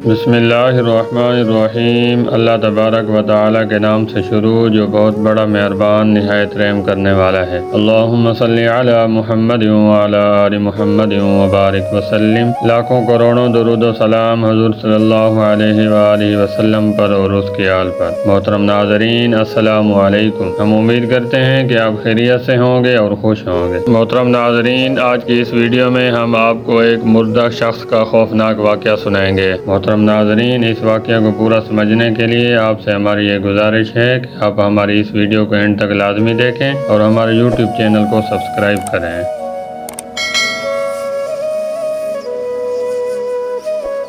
بسم اللہ الرحمن الرحیم۔ اللہ تبارک و تعالی کے نام سے شروع جو بہت بڑا مہربان نہایت رحم کرنے والا ہے۔ اللہم صلی علی محمد وعلی آل محمد وبارک وسلم۔ لاکھوں کروڑوں درود و سلام حضور صلی اللہ علیہ وآلہ وسلم پر اور اس کی آل پر۔ محترم ناظرین السلام علیکم۔ ہم امید کرتے ہیں کہ آپ خیریت سے ہوں گے اور خوش ہوں گے۔ محترم ناظرین، آج کی اس ویڈیو میں ہم آپ کو ایک مردہ شخص کا خوفناک واقعہ سنائیں گے۔ محترم ناظرین، اس واقعہ کو پورا سمجھنے کے لیے آپ سے ہماری یہ گزارش ہے کہ آپ ہماری اس ویڈیو کو اینڈ تک لازمی دیکھیں اور ہمارے یوٹیوب چینل کو سبسکرائب کریں۔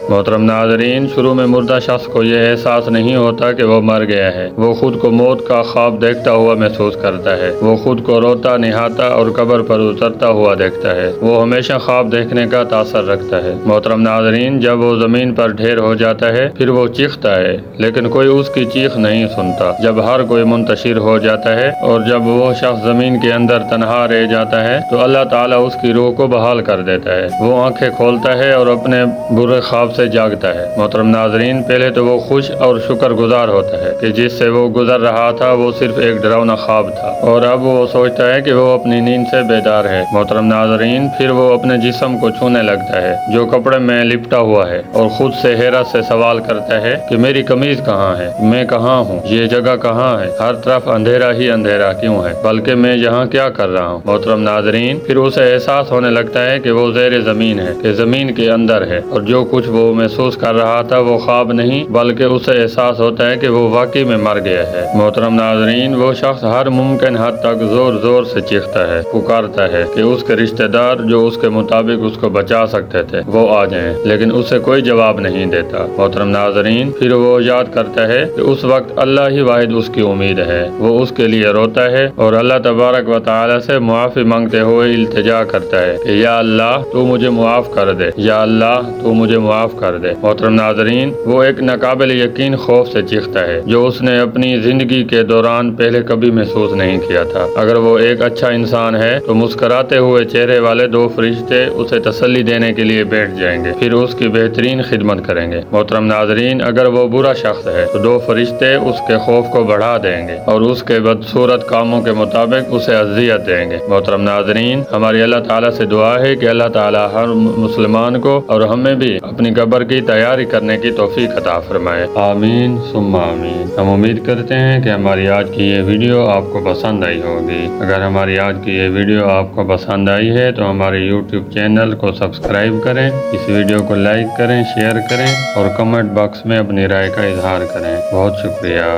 محترم ناظرین، شروع میں مردہ شخص کو یہ احساس نہیں ہوتا کہ وہ مر گیا ہے۔ وہ خود کو موت کا خواب دیکھتا ہوا محسوس کرتا ہے۔ وہ خود کو روتا نہاتا اور قبر پر اترتا ہوا دیکھتا ہے۔ وہ ہمیشہ خواب دیکھنے کا تاثر رکھتا ہے۔ محترم ناظرین، جب وہ زمین پر ڈھیر ہو جاتا ہے پھر وہ چیختا ہے، لیکن کوئی اس کی چیخ نہیں سنتا۔ جب ہر کوئی منتشر ہو جاتا ہے اور جب وہ شخص زمین کے اندر تنہا رہ جاتا ہے تو اللہ تعالیٰ اس کی روح کو بحال کر دیتا ہے۔ وہ آنکھیں کھولتا ہے اور اپنے برے خواب سے جاگتا ہے۔ محترم ناظرین، پہلے تو وہ خوش اور شکر گزار ہوتا ہے کہ جس سے وہ گزر رہا تھا وہ صرف ایک ڈراؤنا خواب تھا، اور اب وہ سوچتا ہے کہ وہ اپنی نیند سے بیدار ہے۔ محترم ناظرین، پھر وہ اپنے جسم کو چھونے لگتا ہے جو کپڑے میں لپٹا ہوا ہے اور خود سے حیرت سے سوال کرتا ہے کہ میری قمیض کہاں ہے، میں کہاں ہوں، یہ جگہ کہاں ہے، ہر طرف اندھیرا ہی اندھیرا کیوں ہے، بلکہ میں یہاں کیا کر رہا ہوں۔ محترم ناظرین، پھر اسے احساس ہونے لگتا ہے کہ وہ زیر زمین ہے، کہ زمین کے اندر ہے، اور جو کچھ وہ محسوس کر رہا تھا وہ خواب نہیں بلکہ اسے احساس ہوتا ہے کہ وہ واقعی میں مر گیا ہے۔ محترم ناظرین، وہ شخص ہر ممکن حد تک زور زور سے چیختا ہے، پکارتا ہے کہ اس کے رشتہ دار جو اس کے مطابق اس کو بچا سکتے تھے وہ آ جائیں، لیکن اسے کوئی جواب نہیں دیتا۔ محترم ناظرین، پھر وہ یاد کرتا ہے کہ اس وقت اللہ ہی واحد اس کی امید ہے۔ وہ اس کے لیے روتا ہے اور اللہ تبارک و تعالی سے معافی مانگتے ہوئے التجا کرتا ہے کہ یا اللہ تو مجھے معاف کر دے، یا اللہ تو مجھے معاف کر دے۔ محترم ناظرین، وہ ایک ناقابل یقین خوف سے چیختا ہے جو اس نے اپنی زندگی کے دوران پہلے کبھی محسوس نہیں کیا تھا۔ اگر وہ ایک اچھا انسان ہے تو مسکراتے ہوئے چہرے والے دو فرشتے اسے تسلی دینے کے لیے بیٹھ جائیں گے، پھر اس کی بہترین خدمت کریں گے۔ محترم ناظرین، اگر وہ برا شخص ہے تو دو فرشتے اس کے خوف کو بڑھا دیں گے اور اس کے بدصورت کاموں کے مطابق اسے اذیت دیں گے۔ محترم ناظرین، ہماری اللہ تعالیٰ سے دعا ہے کہ اللہ تعالیٰ ہر مسلمان کو اور ہمیں بھی اپنی قبر کی تیاری کرنے کی توفیق عطا فرمائے۔ آمین ثم آمین۔ ہم امید کرتے ہیں کہ ہماری آج کی یہ ویڈیو آپ کو پسند آئی ہوگی۔ اگر ہماری آج کی یہ ویڈیو آپ کو پسند آئی ہے تو ہمارے یوٹیوب چینل کو سبسکرائب کریں، اس ویڈیو کو لائک کریں، شیئر کریں اور کمنٹ باکس میں اپنی رائے کا اظہار کریں۔ بہت شکریہ۔